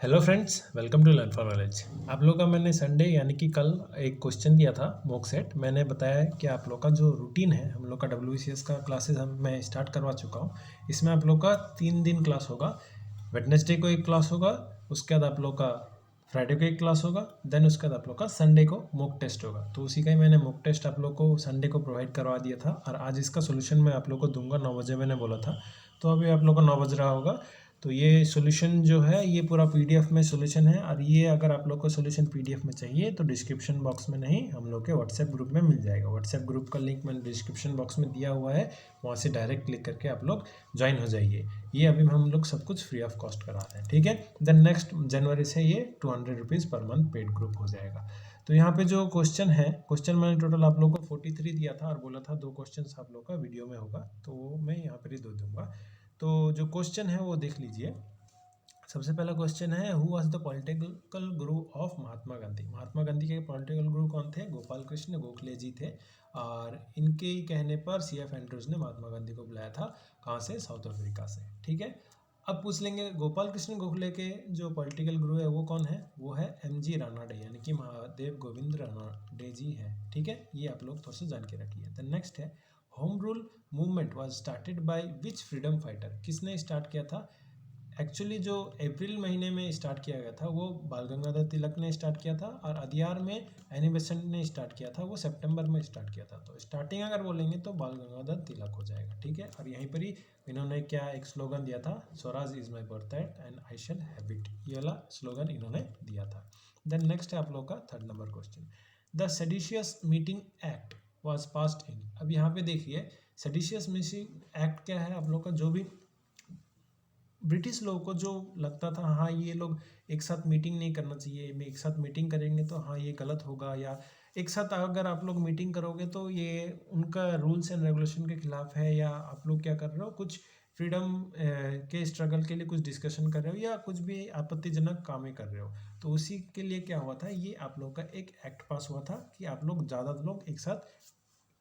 Hello friends, welcome to learn for knowledge. आप लोग का मैंने संडे यानी कि कल एक क्वेश्चन दिया था मॉक सेट। मैंने बताया कि आप लोग का जो रूटीन है, हम लोग का WBCS का क्लासेस मैं स्टार्ट करवा चुका हूँ। इसमें आप लोग का 3 दिन क्लास होगा। वेडनेसडे को एक क्लास होगा, उसके बाद आप लोग का फ्राइडे को एक क्लास होगा, देन उसके बाद आप लोग का संडे को मॉक टेस्ट होगा। तो उसी का ही मैंने मॉक टेस्ट आप लोग को संडे को प्रोवाइड करवा दिया था और आज इसका सोल्यूशन मैं आप लोग को दूंगा 9 बजे मैंने बोला था। तो अभी आप लोग का 9 बज रहा होगा। तो ये सॉल्यूशन जो है ये पूरा पीडीएफ में सॉल्यूशन है। और ये अगर आप लोग को सॉल्यूशन पीडीएफ में चाहिए तो डिस्क्रिप्शन बॉक्स में नहीं, हम लोग के व्हाट्सएप ग्रुप में मिल जाएगा। व्हाट्सएप ग्रुप का लिंक मैंने डिस्क्रिप्शन बॉक्स में दिया हुआ है, वहाँ से डायरेक्ट क्लिक करके आप लोग ज्वाइन हो जाइए। ये अभी हम लोग सब कुछ फ्री ऑफ कॉस्ट करा रहे हैं, ठीक है। देन नेक्स्ट जनवरी से ये 200 rupees per month paid group हो जाएगा। तो यहाँ पे जो क्वेश्चन है, क्वेश्चन मैंने टोटल आप लोग को 43 दिया था और बोला था 2 क्वेश्चन आप लोग का वीडियो में होगा, तो वो मैं यहाँ पर ही दे दूंगा। तो जो क्वेश्चन है वो देख लीजिए। सबसे पहला क्वेश्चन है, who was the political Guru of Mahatma Gandhi. Mahatma Gandhi के पॉलिटिकल गुरु कौन थे? गोपाल कृष्ण गोखले जी थे। और इनके ही कहने पर CF एंड्रूज ने महात्मा गांधी को बुलाया था। कहाँ से? साउथ अफ्रीका से, ठीक है। अब पूछ लेंगे गोपाल कृष्ण गोखले के जो पॉलिटिकल गुरु है वो कौन है? वो है MG रानाडे, यानी कि महादेव गोविंद रानाडे जी है, ठीक है। ये आप लोग थोड़ा सा जान के रखिए। द नेक्स्ट है, home rule movement was started by which freedom fighter. किसने स्टार्ट किया था? एक्चुअली जो अप्रैल महीने में स्टार्ट किया गया था वो बाल गंगाधर तिलक ने स्टार्ट किया था, और अदियार में एनी बेसेंट ने स्टार्ट किया था, वो सितंबर में स्टार्ट किया था। तो स्टार्टिंग अगर बोलेंगे तो बाल गंगाधर तिलक हो जाएगा, ठीक है। और यहीं पर ही इन्होंने क्या एक स्लोगन दिया था, Swaraj is my birth and I shall have it. ये वाला स्लोगन इन्होंने दिया था। देन नेक्स्ट है आप लोग का 3rd number question, the seditious meeting act was passed in. अब यहाँ पे देखिए, सेडिशियस मीटिंग एक्ट क्या है? आप लोग का जो भी ब्रिटिश लोगों को जो लगता था हाँ ये लोग एक साथ मीटिंग नहीं करना चाहिए, में एक साथ मीटिंग करेंगे तो हाँ ये गलत होगा, या एक साथ अगर आप लोग मीटिंग करोगे तो ये उनका रूल्स एंड रेगुलेशन के खिलाफ है, या आप लोग क्या कर रहे हो, कुछ फ्रीडम के स्ट्रगल के लिए कुछ डिस्कशन कर रहे हो, या कुछ भी आपत्तिजनक कामें कर रहे हो। तो उसी के लिए क्या हुआ था, ये आप लोग का एक एक्ट पास हुआ था कि आप लोग ज़्यादा लोग एक साथ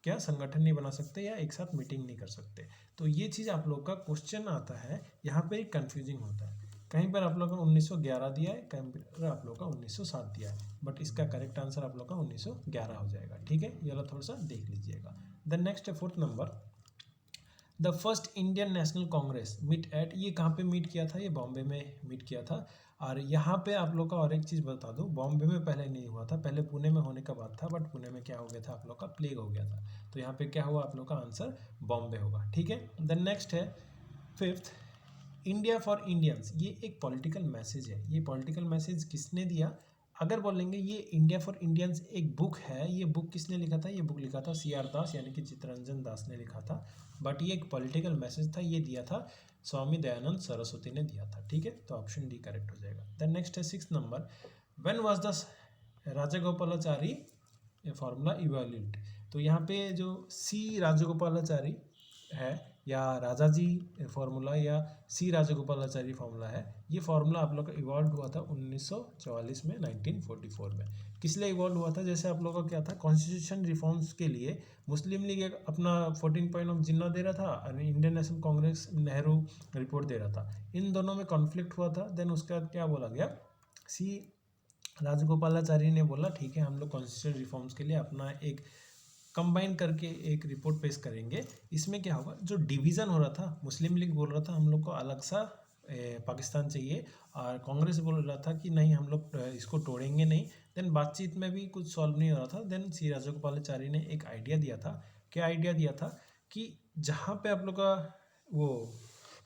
क्या संगठन नहीं बना सकते या एक साथ मीटिंग नहीं कर सकते। तो ये चीज़ आप लोग का क्वेश्चन आता है, यहाँ पे कंफ्यूजिंग होता है। कहीं पर आप लोग का 1911 दिया है, कहीं पर आप लोग का 1907 दिया है, बट इसका करेक्ट आंसर आप लोग का 1911 हो जाएगा, ठीक है। ये वाला थोड़ा सा देख लीजिएगा। द नेक्स्ट है 4th नंबर, the first Indian national Congress meet at. ये कहाँ पे मीट किया था? ये बॉम्बे में मीट किया था। और यहाँ पे आप लोग का और एक चीज़ बता दूँ, बॉम्बे में पहले नहीं हुआ था, पहले पुणे में होने का बात था, बट पुणे में क्या हो गया था, आप लोग का प्लेग हो गया था। तो यहाँ पे क्या हुआ, आप लोग का आंसर बॉम्बे होगा, ठीक है। देन नेक्स्ट है 5th, इंडिया फॉर इंडियंस। ये एक पॉलिटिकल मैसेज है। ये पॉलिटिकल मैसेज किसने दिया? अगर बोलेंगे ये इंडिया फॉर इंडियंस एक बुक है, ये बुक किसने लिखा था? ये बुक लिखा था CR दास, यानी कि चित्तरंजन दास ने लिखा था। बट ये एक पॉलिटिकल मैसेज था, ये दिया था स्वामी दयानंद सरस्वती ने दिया था, ठीक है। तो ऑप्शन डी करेक्ट हो जाएगा। देन नेक्स्ट है 6th number, when was the Rajagopalachari formula evaluate. तो यहाँ पे जो C राजगोपालाचारी है, या राजा जी फार्मूला, या C राजगोपालाचारी फार्मूला है, ये फार्मूला आप लोग का इवॉल्व हुआ था 1944 में, 1944 में। किस लिए इवॉल्व हुआ था? जैसे आप लोगों का क्या था, कॉन्स्टिट्यूशन रिफॉर्म्स के लिए मुस्लिम लीग एक अपना 14 पॉइंट ऑफ जिन्ना दे रहा था, और Indian national Congress Nehru report दे रहा था। इन दोनों में कॉन्फ्लिक्ट हुआ था। देन उसके बाद क्या बोला गया, C राजगोपालाचारी ने बोला ठीक है, हम लोग कॉन्स्टिट्यूशन रिफॉर्म्स के लिए अपना एक कंबाइन करके एक रिपोर्ट पेश करेंगे। इसमें क्या होगा, जो डिवीज़न हो रहा था, मुस्लिम लीग बोल रहा था हम लोग को अलग सा पाकिस्तान चाहिए, और कांग्रेस बोल रहा था कि नहीं हम लोग इसको तोड़ेंगे नहीं। देन बातचीत में भी कुछ सॉल्व नहीं हो रहा था। देन C राजगोपालाचारी ने एक आइडिया दिया था। क्या आइडिया दिया था कि जहाँ पे आप लोग का वो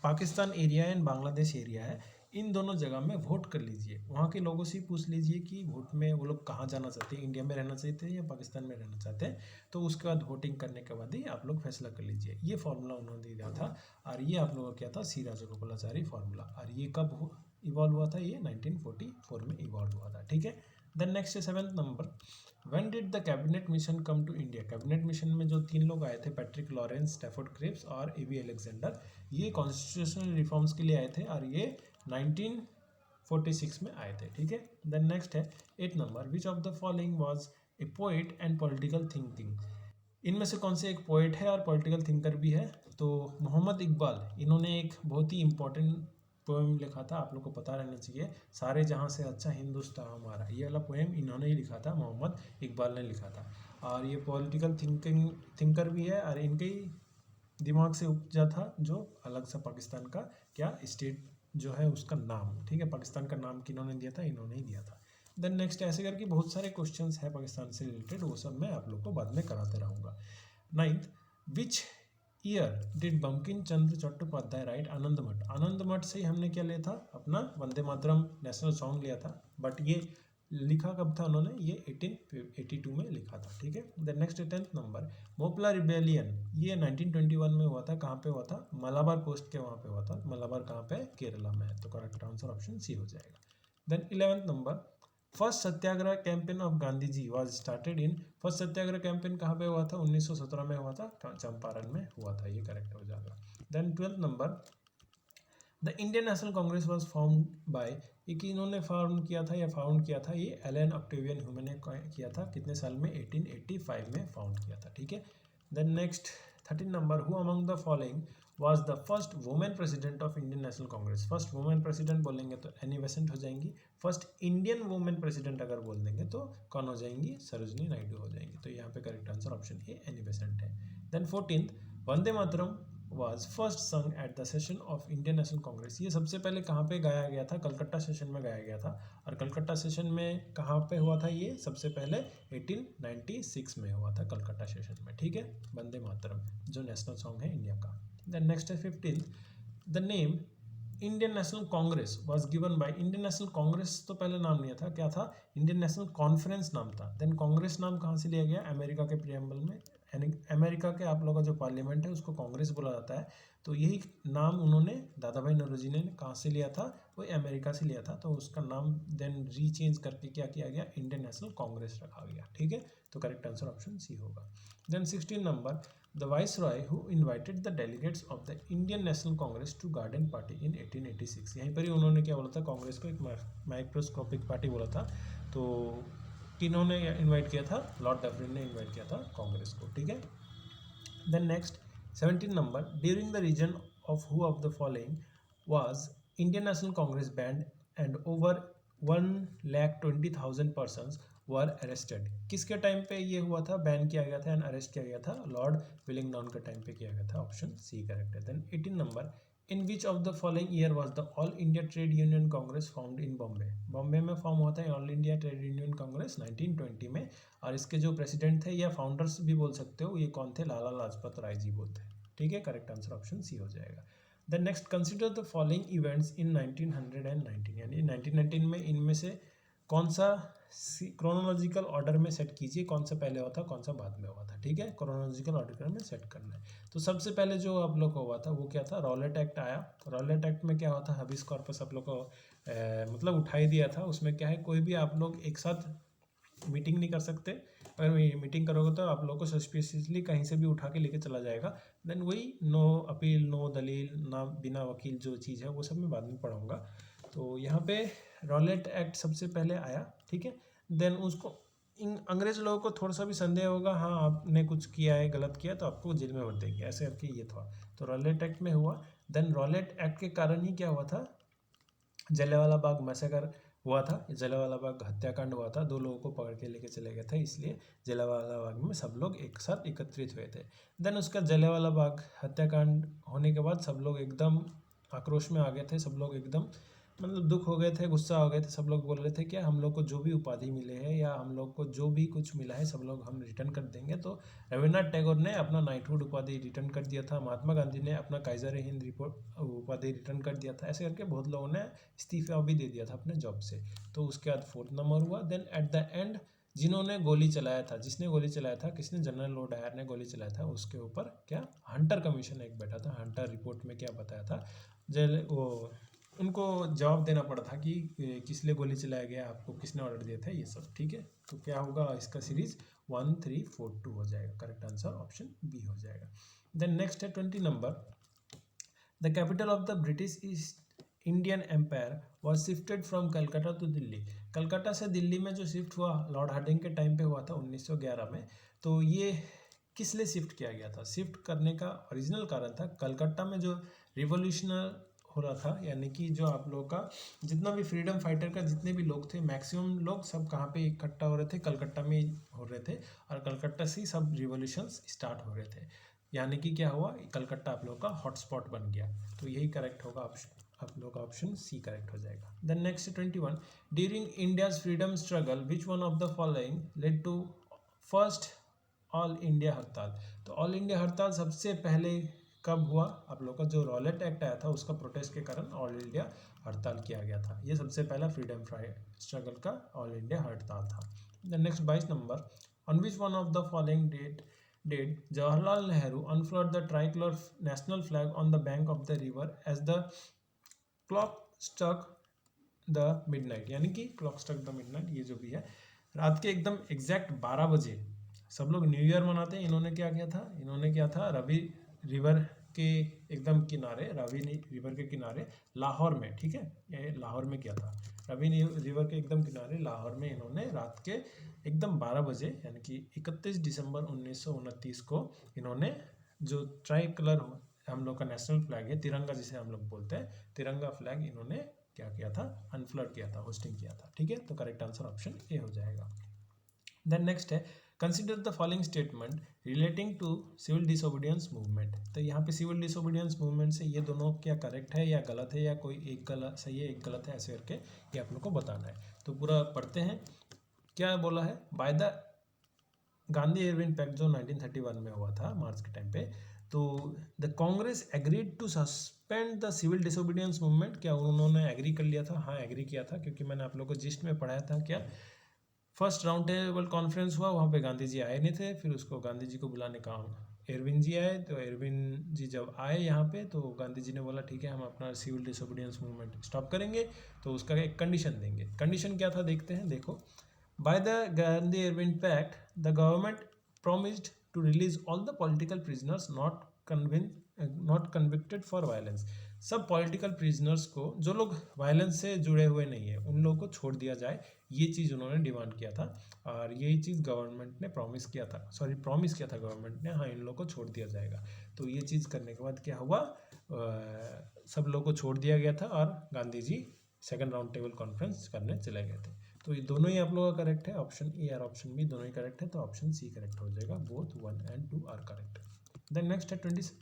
Pakistan area and Bangladesh area है, इन दोनों जगह में वोट कर लीजिए। वहाँ के लोगों से पूछ लीजिए कि वोट में वो लोग कहाँ जाना चाहते हैं, इंडिया में रहना चाहते हैं या पाकिस्तान में रहना चाहते हैं। तो उसके बाद वोटिंग करने के बाद ही आप लोग फैसला कर लीजिए। ये फार्मूला उन्होंने दिया था, और ये आप लोगों का क्या था, C राजगोपालाचारी फार्मूला। और ये कब इवॉल्व हुआ था? ये 1944 में इवॉल्व हुआ था, ठीक है। देन नेक्स्ट 7th नंबर, when did the cabinet mission come to India. Cabinet mission में जो 3 लोग आए थे, पैट्रिक लॉरेंस, स्टैफोर्ड क्रिप्स और AB अलेक्जेंडर, ये कॉन्स्टिट्यूशनल रिफॉर्म्स के लिए आए थे, और ये 1946 में आए थे, ठीक है। देन नेक्स्ट है 8th number, which of the following was a poet and political thinking. इनमें से कौन से एक पोएट है और पॉलिटिकल थिंकर भी है? तो मोहम्मद इकबाल, इन्होंने एक बहुत ही इंपॉर्टेंट पोएम लिखा था, आप लोग को पता रहना चाहिए, सारे जहाँ से अच्छा हिंदुस्तान हमारा, ये वाला पोएम इन्होंने ही लिखा था, मोहम्मद इकबाल ने लिखा था। और ये पॉलिटिकल थिंकर भी है, और इनके ही दिमाग से उपजा था जो अलग सा पाकिस्तान का क्या स्टेट जो है उसका नाम, ठीक है, पाकिस्तान का नाम किन्होंने दिया था, इन्होंने ही दिया था। देन नेक्स्ट ऐसे करके बहुत सारे क्वेश्चंस है पाकिस्तान से रिलेटेड, वो सब मैं आप लोग को बाद में कराते रहूँगा। 9th, which year did Bankim Chandra Chattopadhyay write Anand Math? Anand मठ से ही हमने क्या लिया था, अपना वंदे मातरम नेशनल सॉन्ग लिया था, बट ये लिखा कब था उन्होंने, ये 1882 में लिखा था, ठीक है। The next 10th number, Moplah rebellion, ये 1921 में हुआ था, कहाँ पे हुआ था, मलाबार कोस्ट के वहाँ पे हुआ था, मलाबार कहाँ पे, केरला में है, तो करेक्ट आंसर ऑप्शन सी हो जाएगा। देन 11th नंबर, first satyagraha campaign of Gandhi ji was started in, first satyagraha campaign कहाँ पे हुआ था, 1917 में हुआ था, चंपारण में हुआ था, ये करेक्ट हो जाएगा। देन 12th नंबर, the Indian national Congress was found by, ये कि इन्होंने फॉर्म किया था या फाउंड किया था, ये एलन ऑक्टेवियन ह्यूमन ने किया था, कितने साल में, 1885 में फाउंड किया था, ठीक है। देन नेक्स्ट 13 नंबर, who among the following was the first women president of Indian national Congress? First women president बोलेंगे तो एनी बेसेंट हो जाएंगी, फर्स्ट इंडियन वुमेन प्रेसिडेंट अगर बोल देंगे तो कौन हो जाएंगी, सरोजनी नायडू हो जाएंगी, तो यहाँ पे correct answer option A Annie Besant है। Then 14th, Vande Mataram was first sung at the session of Indian national Congress, ये सबसे पहले कहाँ पे गाया गया था, कलकत्ता सेशन में गाया गया था, और कलकत्ता सेशन में कहाँ पे हुआ था, ये सबसे पहले 1896 में हुआ था कलकत्ता सेशन में, ठीक है, वंदे मातरम जो नेशनल सॉन्ग है इंडिया का। देन नेक्स्ट है 15th, the name Indian national Congress was given by, Indian national Congress तो पहले नाम नहीं था, क्या था, इंडियन नेशनल कॉन्फ्रेंस नाम था। देन कांग्रेस नाम कहाँ से लिया गया, अमेरिका के प्रियम्बल में, यानी अमेरिका के आप लोगों का जो पार्लियामेंट है उसको कांग्रेस बोला जाता है, तो यही नाम उन्होंने दादा भाई नौरोजी ने कहाँ से लिया था, वो अमेरिका से लिया था, तो उसका नाम देन रीचेंज करके क्या किया गया, इंडियन नेशनल कांग्रेस रखा गया, ठीक है, तो करेक्ट आंसर ऑप्शन सी होगा। देन 16 नंबर, the viceroy who invited the delegates of the Indian national Congress to garden party in 1886, यहीं पर ही उन्होंने क्या बोला था, कांग्रेस को एक माइक्रोस्कोपिक पार्टी बोला था, तो किन्होंने इनवाइट किया था, लॉर्ड डफरिन ने इनवाइट किया था कांग्रेस को, ठीक है। देन नेक्स्ट 17 नंबर, during the reign of who of the following was Indian national Congress banned and over 1,20,000 persons were arrested, किसके टाइम पे ये हुआ था, बैन किया गया था एंड अरेस्ट किया गया था, लॉर्ड विलिंगडन के टाइम पे किया गया था, ऑप्शन सी करेक्ट है। Then 18 number, in which of the following year was the all India trade union Congress found in Bombay, Bombay में फॉर्म होता है all India trade union Congress 1920 में, और इसके जो प्रेसिडेंट थे या फाउंडर्स भी बोल सकते हो, ये कौन थे, लाला लाजपत राय जी बोलते हैं, ठीक है, करेक्ट आंसर ऑप्शन सी हो जाएगा। Then next, consider the following events in 1919, यानी 1919 में इनमें से कौन सा क्रोनोलॉजिकल ऑर्डर में सेट कीजिए, कौन सा पहले हुआ था कौन सा बाद में हुआ था, ठीक है, क्रोनोलॉजिकल ऑर्डर में सेट करना है। तो सबसे पहले जो आप लोग को हुआ था वो क्या था, रॉलेट एक्ट आया, रॉलेट एक्ट में क्या हुआ था, हबीस कॉर्पस आप लोग को मतलब उठाई दिया था, उसमें क्या है, कोई भी आप लोग एक साथ मीटिंग नहीं कर सकते, अगर मीटिंग करोगे तो आप लोग को सस्पिशियसली कहीं से भी उठा के लेके चला जाएगा। देन वही नो अपील, नो दलील, ना बिना वकील जो चीज़ है वो सब मैं बाद में पढ़ाऊँगा। तो यहाँ पे रॉलेट एक्ट सबसे पहले आया, ठीक है। देन उसको अंग्रेज लोगों को थोड़ा सा भी संदेह होगा, हाँ आपने कुछ किया है, गलत किया, तो आपको जेल में भर देंगे, ऐसे करके ये था, तो रॉलेट एक्ट में हुआ। देन रॉलेट एक्ट के कारण ही क्या हुआ था, जलियांवाला बाग मैसेकर हुआ था, जलियांवाला बाग हत्याकांड हुआ था, 2 लोगों को पकड़ के लेके चले गए थे, इसलिए जलियांवाला बाग में सब लोग एक साथ एकत्रित हुए थे। देन उसका जलियांवाला बाग हत्याकांड होने के बाद सब लोग एकदम आक्रोश में आ गए थे, सब लोग एकदम मतलब दुख हो गए थे, गुस्सा हो गए थे, सब लोग बोल रहे थे कि हम लोग को जो भी उपाधि मिले हैं या हम लोग को जो भी कुछ मिला है सब लोग हम रिटर्न कर देंगे। तो रविन्द्रनाथ टैगोर ने अपना नाइटहुड उपाधि रिटर्न कर दिया था, महात्मा गांधी ने अपना काइजर हिंद रिपोर्ट उपाधि रिटर्न कर दिया था, ऐसे करके बहुत लोगों ने इस्तीफा भी दे दिया था अपने जॉब से। तो उसके बाद 4th नंबर हुआ। देन एट द एंड जिन्होंने गोली चलाया था, जिसने गोली चलाया था, किसने, जनरल लॉ डायर ने गोली चलाया था, उसके ऊपर क्या हंटर कमीशन एक बैठा था, हंटर रिपोर्ट में क्या बताया था, वो उनको जवाब देना पड़ा था कि किस लिए गोली चलाया गया, आपको किसने ऑर्डर दिया था, ये सब, ठीक है। तो क्या होगा इसका सीरीज 1 3 4 2 हो जाएगा, करेक्ट आंसर ऑप्शन बी हो जाएगा। देन नेक्स्ट है 20 number, the capital of the British east Indian empire was shifted from Calcutta to Delhi, Calcutta से दिल्ली में जो शिफ्ट हुआ लॉर्ड हार्डिंग के टाइम पे हुआ था 1911 में। तो ये किस लिए शिफ्ट किया गया था, शिफ्ट करने का ओरिजिनल कारण था, कलकत्ता में जो रिवोल्यूशनर हो रहा था, यानी कि जो आप लोगों का जितना भी फ्रीडम फाइटर का जितने भी लोग थे मैक्सिमम लोग सब कहाँ पे इकट्ठा हो रहे थे, कलकत्ता में हो रहे थे, और कलकत्ता से ही सब रिवॉल्यूशंस स्टार्ट हो रहे थे। यानी कि क्या हुआ, कलकत्ता आप लोगों का हॉटस्पॉट बन गया। तो यही करेक्ट होगा, ऑप्शन आप लोग का ऑप्शन सी करेक्ट हो जाएगा। Then next 21, during India's freedom struggle which one of the following led to first all India hartal. तो ऑल इंडिया हड़ताल सबसे पहले कब हुआ, आप लोग का जो रॉलेट एक्ट आया था उसका प्रोटेस्ट के कारण ऑल इंडिया हड़ताल किया गया था। ये सबसे पहला फ्रीडम स्ट्रगल का ऑल इंडिया हड़ताल था। The next 22 number, on which one of the following did Jawaharlal Nehru unfurled the tricolor national flag on the bank of the river as the clock struck the midnight। यानी कि clock struck the midnight, ये जो भी है रात के एकदम exact 12 बजे सब लोग न्यू ईयर मनाते हैं। इन्होंने क्या किया था, इन्होंने क्या था, रवि रिवर के एकदम किनारे, रावी रिवर के किनारे लाहौर में, ठीक है, ये लाहौर में किया था। रवि रिवर के एकदम किनारे लाहौर में इन्होंने रात के एकदम 12 बजे यानी कि 31 दिसंबर 1929 को इन्होंने जो ट्राई कलर हम लोग का नेशनल फ्लैग है, तिरंगा जिसे हम लोग बोलते हैं, तिरंगा फ्लैग इन्होंने क्या किया था, अनफ्लड किया था, होस्टिंग किया था। ठीक है, तो करेक्ट आंसर ऑप्शन ए हो जाएगा। देन नेक्स्ट है, consider the following statement relating to civil disobedience movement. तो यहाँ पे सिविल डिसोबीडियंस मूवमेंट से ये दोनों क्या करेक्ट है या गलत है, या कोई एक गलत सही है एक गलत है, ऐसे करके ये आप लोग को बताना है। तो पूरा पढ़ते हैं। क्या बोला है, by the Gandhi Irwin pact जो 1931 में हुआ था मार्च के टाइम पे, तो the Congress agreed to suspend the civil disobedience movement. क्या उन्होंने एग्री कर लिया था? हाँ, एग्री किया था, क्योंकि मैंने आप लोग को जिस्ट में पढ़ाया था क्या फर्स्ट राउंड टेबल कॉन्फ्रेंस हुआ, वहाँ पे गांधी जी आए नहीं थे, फिर उसको गांधी जी को बुलाने का एरविन जी आए। तो एरविन जी जब आए यहाँ पे तो गांधी जी ने बोला ठीक है हम अपना सिविल डिसोबीडियंस मूवमेंट स्टॉप करेंगे, तो उसका एक कंडीशन देंगे। कंडीशन क्या था देखते हैं, देखो, by the Gandhi Irwin pact the government promised to release all the political prisoners not convicted for violence। सब पॉलिटिकल प्रिजनर्स को, जो लोग वायलेंस से जुड़े हुए नहीं है, उन लोगों को छोड़ दिया जाए, ये चीज़ उन्होंने डिमांड किया था। और यही चीज़ गवर्नमेंट ने प्रॉमिस किया था, गवर्नमेंट ने, हाँ इन लोगों को छोड़ दिया जाएगा। तो ये चीज़ करने के बाद क्या हुआ, सब लोगों को छोड़ दिया गया था और Gandhi ji second round table conference करने चले गए थे। तो ये दोनों ही आप लोगों का करेक्ट है, ऑप्शन ए और ऑप्शन बी दोनों ही करेक्ट है, तो ऑप्शन सी करेक्ट हो जाएगा। Both 1 and 2 are correct. Then next है 24,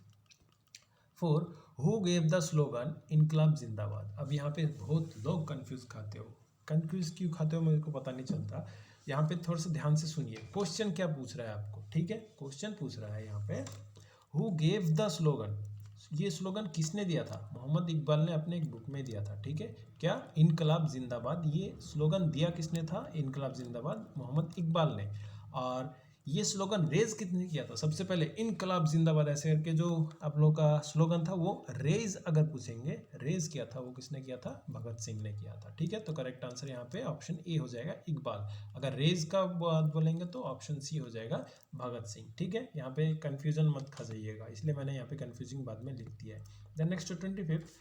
हु गेव द स्लोगन इनकलाब जिंदाबाद। अब यहाँ पे बहुत लोग कंफ्यूज क्यों खाते हो मेरे को पता नहीं चलता। यहाँ पे थोड़ा सा ध्यान से सुनिए, क्वेश्चन क्या पूछ रहा है आपको, ठीक है, क्वेश्चन पूछ रहा है यहाँ पे हु गेव द स्लोगन। ये स्लोगन किसने दिया था? मोहम्मद इकबाल ने अपने एक बुक में दिया था, ठीक है, क्या इनकलाब जिंदाबाद। ये स्लोगन दिया किसने था? इनकलाब जिंदाबाद मोहम्मद इकबाल ने। और ये स्लोगन रेज किसने किया था? सबसे पहले इनकलाब जिंदाबाद ऐसे करके जो आप लोग का स्लोगन था वो रेज, अगर पूछेंगे रेज किया था वो किसने किया था? भगत सिंह ने किया था। ठीक है, तो करेक्ट आंसर यहाँ पे ऑप्शन ए हो जाएगा, इकबाल। अगर रेज का बात बोलेंगे तो ऑप्शन सी हो जाएगा, भगत सिंह। ठीक है, यहाँ पे कंफ्यूजन मत खा जाइएगा, इसलिए मैंने यहाँ पे कंफ्यूजिंग बाद में लिख दिया है। देन नेक्स्ट 25,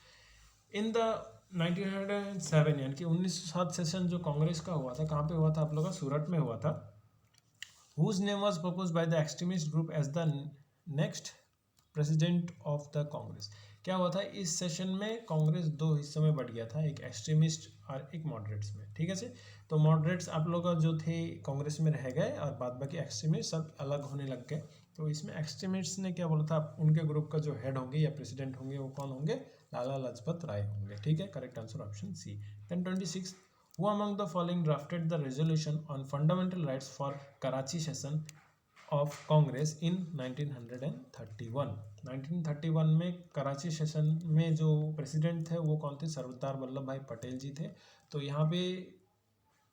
इन द 1907 यानी कि 1907 सेशन जो कांग्रेस का हुआ था, कहाँ पे हुआ था आप लोग का? सूरत में हुआ था। whose name was proposed by the extremist group as the next president of the Congress। क्या हुआ था इस सेशन में? कांग्रेस दो हिस्सों में बढ़ गया था, एक एक्सट्रीमिस्ट और एक मॉडरेट्स में। ठीक है से, तो मॉडरेट्स आप लोग जो थे कांग्रेस में रह गए और बाद बाकी एक्सट्रीमिस्ट सब अलग होने लग गए। तो इसमें एक्सट्रीमिस्ट ने क्या बोला था, उनके ग्रुप का जो हेड होंगे या प्रेसिडेंट होंगे वो कौन होंगे? लाला लाजपत राय होंगे। ठीक है, correct answer option C. 26, who among the following drafted the resolution on fundamental rights for Karachi session of Congress in 1931। 1931 में कराची सेशन में जो प्रेसिडेंट थे वो कौन थे? सरदार वल्लभ भाई पटेल जी थे। तो यहाँ पे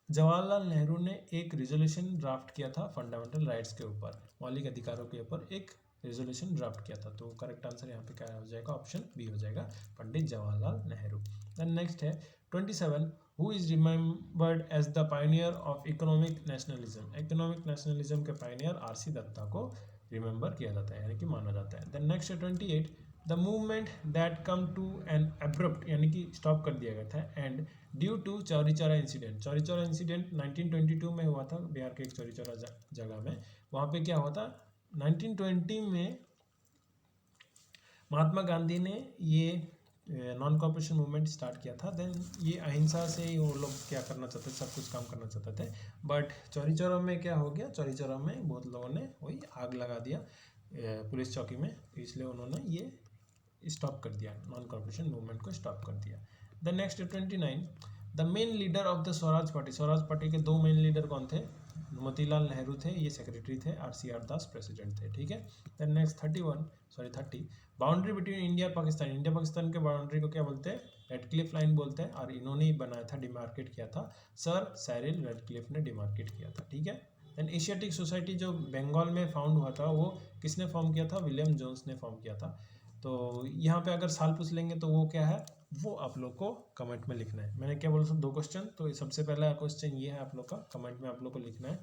जवाहरलाल नेहरू ने एक रिजोल्यूशन ड्राफ्ट किया था फंडामेंटल राइट्स के ऊपर, मौलिक अधिकारों के ऊपर एक रेजोल्यूशन ड्राफ्ट किया था। तो करेक्ट आंसर यहाँ पे क्या हो जाएगा? ऑप्शन बी हो जाएगा, पंडित जवाहरलाल नेहरू। देन नेक्स्ट है 27, who is remembered as the pioneer of economic nationalism. Economic nationalism के पायनियर आरसी दत्ता को रिमेंबर किया जाता है, यानी कि माना जाता है। Then next 28, the movement that come to an abrupt यानी कि स्टॉप कर दिया गया था and due to Chauri Chaura incident. Chauri Chaura incident 1922 में हुआ था, बिहार के एक चौरी चौरा जगह में। वहाँ पे क्या हुआ था? 1920 में महात्मा गांधी ने ये नॉन कॉपरेशन मूवमेंट स्टार्ट किया था। देन ये अहिंसा से ही वो लोग क्या करना चाहते थे, सब कुछ काम करना चाहते थे। बट चौरी चौरा में क्या हो गया, चौरी चौरा में बहुत लोगों ने वही आग लगा दिया पुलिस चौकी में, इसलिए उन्होंने ये स्टॉप कर दिया, नॉन कॉपरेशन मूवमेंट को स्टॉप कर दिया। The next 29, the main leader of the Swaraj party, Swaraj party के दो मेन लीडर कौन थे, मोतीलाल नेहरू थे, ये सेक्रेटरी थे, RCR दास प्रेसिडेंट थे, ठीक है। Then next 30, boundary between India Pakistan, India Pakistan के बाउंड्री को क्या बोलते हैं, रेडक्लिफ लाइन बोलते हैं, और इन्होंने ही बनाया था, डिमार्केट किया था, सर साइरिल रेडक्लिफ ने डिमार्केट किया था, ठीक है। देन एशियाटिक सोसाइटी जो बंगाल में फाउंड हुआ था, वो किसने फॉर्म किया था, विलियम जोन्स ने फॉर्म किया था। तो यहाँ पे अगर साल पूछ लेंगे तो वो क्या है, वो आप लोग को कमेंट में लिखना है। मैंने क्या बोला था, 2 क्वेश्चन, तो सबसे पहला क्वेश्चन ये है आप लोग का, कमेंट में आप लोग को लिखना है।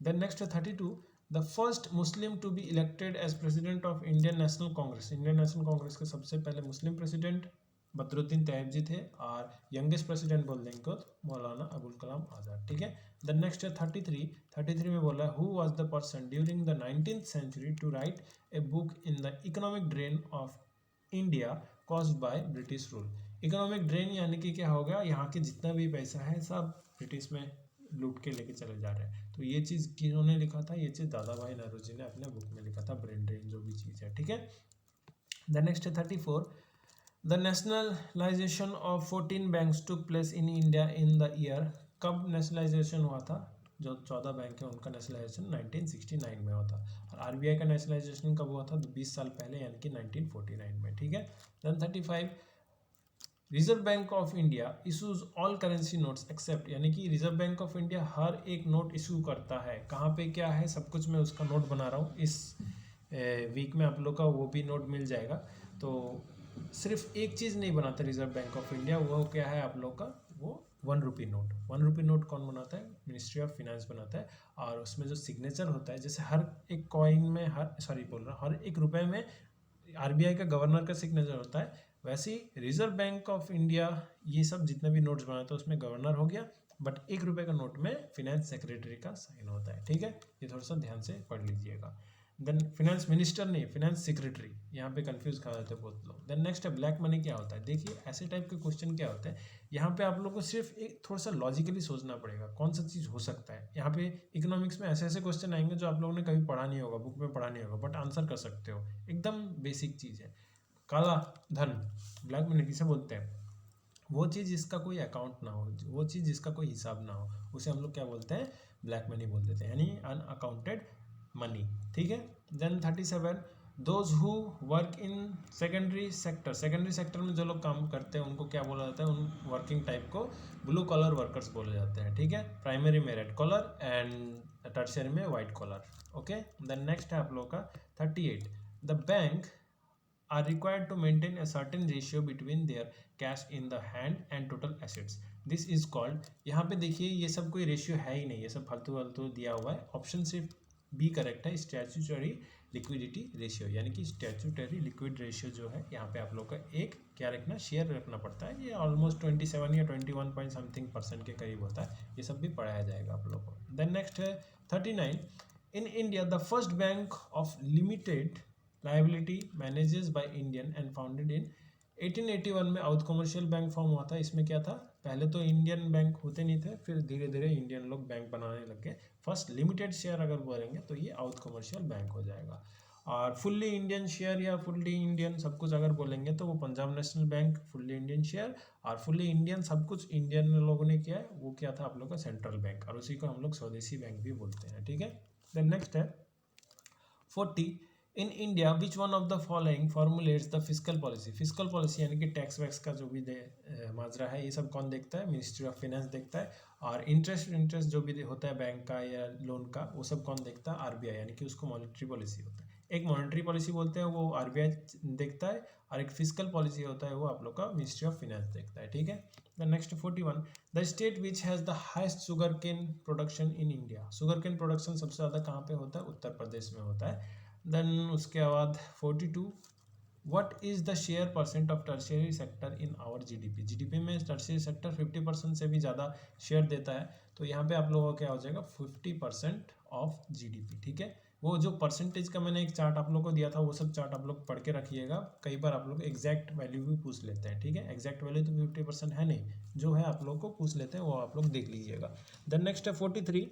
Then next 32, the first Muslim to be elected as president of Indian national Congress, Indian national Congress के सबसे पहले मुस्लिम प्रेसिडेंट बदरुद्दीन तैयब जी थे, और यंगेस्ट प्रेसिडेंट बोल देंगे तो मौलाना अबुल कलाम आज़ाद, ठीक है। द नेक्स्ट है 33 में बोला है, who was the person during the 19th century to write a book in the economic drain of India caused by British rule. Economic drain यानी कि क्या होगा, यहाँ के जितना भी पैसा है सब ब्रिटिश में लूट के लेके चले जा रहे हैं। तो ये चीज़ किन्होंने लिखा था, ये चीज़ दादा भाई नौरोजी ने अपने बुक में लिखा था, ब्रेन ड्रेन जो भी चीज़ है, ठीक है। द नेक्स्ट है 34, the nationalisation of 14 banks took place in India in the year, कब नेशनलाइजेशन हुआ था, जो 14 बैंक है उनका नेशनलाइजेशन 1969 में हुआ था। और RBI का नेशनलाइजेशन कब हुआ था, 20 साल पहले, यानी कि 1949 में, ठीक है। Then 35, reserve bank of India issues all currency notes except, यानी कि रिजर्व बैंक ऑफ इंडिया हर एक नोट इशू करता है, कहाँ पे क्या है सब कुछ मैं उसका नोट बना रहा हूँ, इस वीक में आप लोग का वो भी नोट मिल जाएगा। तो सिर्फ एक चीज़ नहीं बनाता रिजर्व बैंक ऑफ इंडिया, वो क्या है आप लोग का, वो 1 रुपी नोट। 1 रुपी नोट कौन बनाता है, मिनिस्ट्री ऑफ फिनेंस बनाता है, और उसमें जो सिग्नेचर होता है, जैसे हर एक कॉइन में, हर एक रुपए में RBI का गवर्नर का सिग्नेचर होता है, वैसे ही रिजर्व बैंक ऑफ इंडिया ये सब जितने भी नोट्स बनाता है उसमें गवर्नर हो गया, बट 1 रुपये का नोट में फिनेंस सेक्रेटरी का साइन होता है, ठीक है। ये थोड़ा सा ध्यान से पढ़ लीजिएगा। देन फिनेंस मिनिस्टर नहीं, फिनेंस सेक्रेटरी, यहाँ पे कंफ्यूज कर देते हैं बहुत लोग। देन नेक्स्ट है ब्लैक मनी क्या होता है। देखिए ऐसे टाइप के क्वेश्चन क्या होते हैं, यहाँ पे आप लोग को सिर्फ एक थोड़ा सा लॉजिकली सोचना पड़ेगा कौन सा चीज़ हो सकता है। यहाँ पे इकोनॉमिक्स में ऐसे ऐसे क्वेश्चन आएंगे जो आप लोगों ने कभी पढ़ा नहीं होगा, बुक में पढ़ा नहीं होगा, बट आंसर कर सकते हो, एकदम बेसिक चीज़ है। काला धन, ब्लैक मनी किसे बोलते हैं, वो चीज़ जिसका कोई अकाउंट ना हो, वो चीज़ जिसका कोई हिसाब ना हो, उसे हम लोग क्या बोलते हैं, ब्लैक मनी बोल देते हैं, यानी अनअकाउंटेड मनी, ठीक है। Then 37, those who work in secondary sector, secondary sector में जो लोग काम करते हैं उनको क्या बोला जाता है, उन वर्किंग टाइप को ब्लू कॉलर वर्कर्स बोले जाते हैं, ठीक है। प्राइमरी में रेड कॉलर एंड टर्शियरी में white collar, okay. Then next है आप लोग का 38, the bank are required to maintain a certain ratio between their cash in the hand and total assets. This is called, यहाँ पे देखिए ये सब कोई रेशियो है ही नहीं, ये सब फालतू फालतू दिया हुआ है। ऑप्शन सिर्फ बी करेक्ट है, स्टैट्यूटरी लिक्विडिटी रेशियो, यानी कि स्टैट्यूटरी लिक्विड रेशियो जो है यहाँ पे आप लोग का एक क्या रखना, शेयर रखना पड़ता है। ये ऑलमोस्ट 27 या 21 पॉइंट समथिंग % के करीब होता है। ये सब भी पढ़ाया जाएगा आप लोग को। देन नेक्स्ट है 39, in India the first bank of limited liability manages by Indian and founded in 1881 में आउथ कमर्शियल बैंक फॉर्म हुआ था। इसमें क्या था, पहले तो इंडियन बैंक होते नहीं थे, फिर धीरे धीरे इंडियन लोग बैंक बनाने लग गए। फर्स्ट लिमिटेड शेयर अगर बोलेंगे तो ये आउथ कमर्शियल बैंक हो जाएगा, और फुल्ली इंडियन शेयर या फुल्ली इंडियन सब कुछ अगर बोलेंगे तो वो Punjab national bank fully Indian share, और फुल्ली इंडियन सब कुछ इंडियन लोगों ने किया है, वो क्या था आप लोग का सेंट्रल बैंक, और उसी को हम लोग स्वदेशी बैंक भी बोलते हैं, ठीक है। देन नेक्स्ट है 40, in India which one of the following formulates the physical policy. Physical policy यानी कि टैक्स वैक्स का जो भी माजरा है, ये सब कौन देखता है, मिनिस्ट्री ऑफ फाइनेंस देखता है। और इंटरेस्ट जो भी होता है बैंक का या लोन का, वो सब कौन देखता है, RBI, यानी कि उसको मॉनेटरी पॉलिसी होता है। एक मॉनेटरी पॉलिसी बोलते हैं वो RBI देखता है, और एक फिजिकल पॉलिसी होता है वो आप लोग का मिनिस्ट्री ऑफ फाइनेंस देखता है, ठीक है। The next 41, the state which has the highest sugar cane production in India. Sugar cane production सबसे ज़्यादा कहाँ पे होता है, उत्तर प्रदेश में होता है। देन उसके बाद 42, what is the share % of tertiary sector in our GDP में टर्शियरी सेक्टर 50% से भी ज़्यादा शेयर देता है, तो यहाँ पे आप लोगों का क्या हो जाएगा 50% ऑफ GDP, ठीक है। वो जो परसेंटेज का मैंने एक चार्ट आप लोग को दिया था वो सब चार्ट आप लोग पढ़ के रखिएगा। कई बार आप लोग एग्जैक्ट वैल्यू भी पूछ लेते हैं, ठीक है। एग्जैक्ट वैल्यू तो 50% है नहीं, जो है आप लोग को पूछ लेते हैं, वो आप लोग देख लीजिएगा। देन नेक्स्ट है 43,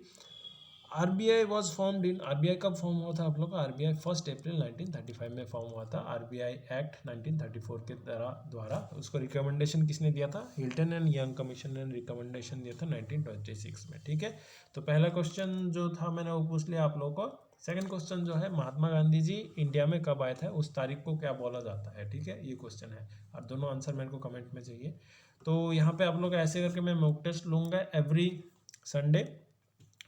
RBI was formed in, RBI कब फॉर्म हुआ था आप लोग का? आरबीआई 1 अप्रैल 1935 में फॉर्म हुआ था। आरबीआई एक्ट 1934 के द्वारा उसको रिकमेंडेशन किसने दिया था? हिल्टन एंड यंग कमीशन ने रिकमेंडेशन दिया था 1926 में, ठीक है। तो पहला क्वेश्चन जो था मैंने वो पूछ लिया आप लोगों को। सेकंड क्वेश्चन जो है, महात्मा गांधी जी इंडिया में कब आए थे, उस तारीख को क्या बोला जाता है, ठीक है, ये क्वेश्चन है। और दोनों आंसर मेरे को कमेंट में चाहिए। तो यहाँ पे आप लोग ऐसे करके मैं मॉक टेस्ट लूँगा एवरी संडे।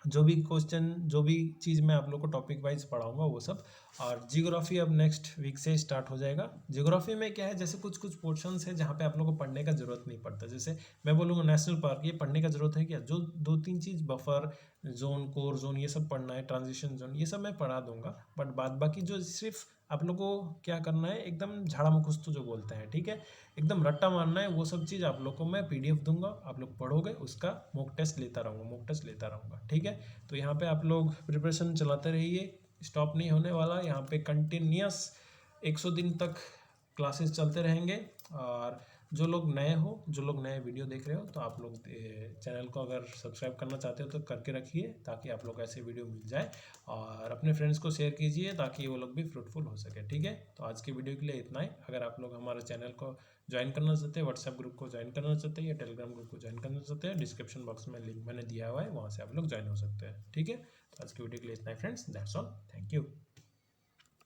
जो भी क्वेश्चन, जो भी चीज़ मैं आप लोग को टॉपिक वाइज पढ़ाऊंगा वो सब। और जियोग्राफी अब नेक्स्ट वीक से स्टार्ट हो जाएगा। जियोग्राफी में क्या है, जैसे कुछ कुछ पोर्शंस है जहाँ पे आप लोग को पढ़ने का जरूरत नहीं पड़ता। जैसे मैं बोलूँगा नेशनल पार्क, ये पढ़ने का जरूरत है क्या? जो 2-3 चीज़, बफर जोन, कोर जोन, ये सब पढ़ना है, ट्रांजिशन जोन, ये सब मैं पढ़ा दूंगा। बट बाद बाकी जो सिर्फ आप लोग को क्या करना है, एकदम झाड़ा मुखस्तु जो बोलते हैं, ठीक है, एकदम रट्टा मारना है, वो सब चीज़ आप लोग को मैं पीडीएफ दूंगा, आप लोग पढ़ोगे, उसका मॉक टेस्ट लेता रहूँगा, मॉक टेस्ट लेता रहूँगा, ठीक है। तो यहाँ पे आप लोग प्रिपरेशन चलाते रहिए, स्टॉप नहीं होने वाला। यहाँ पे कंटिन्यूस 100 दिन तक क्लासेस चलते रहेंगे। और जो लोग नए हो, जो लोग नए वीडियो देख रहे हो, तो आप लोग चैनल को अगर सब्सक्राइब करना चाहते हो तो करके रखिए, ताकि आप लोग ऐसे वीडियो मिल जाए। और अपने फ्रेंड्स को शेयर कीजिए ताकि वो लोग भी फ्रूटफुल हो सके, ठीक है। तो आज की वीडियो के लिए इतना ही। अगर आप लोग हमारे चैनल को ज्वाइन करना चाहते हैं, व्हाट्सएप ग्रुप को ज्वाइन करना चाहते हैं या टेलीग्राम ग्रुप को ज्वाइन करना चाहते हैं, डिस्क्रिप्शन बॉक्स में लिंक मैंने दिया हुआ है, वहाँ से आप लोग ज्वाइन हो सकते हैं, ठीक है। तो आज की वीडियो के लिए इतना ही friends, that's all, thank you.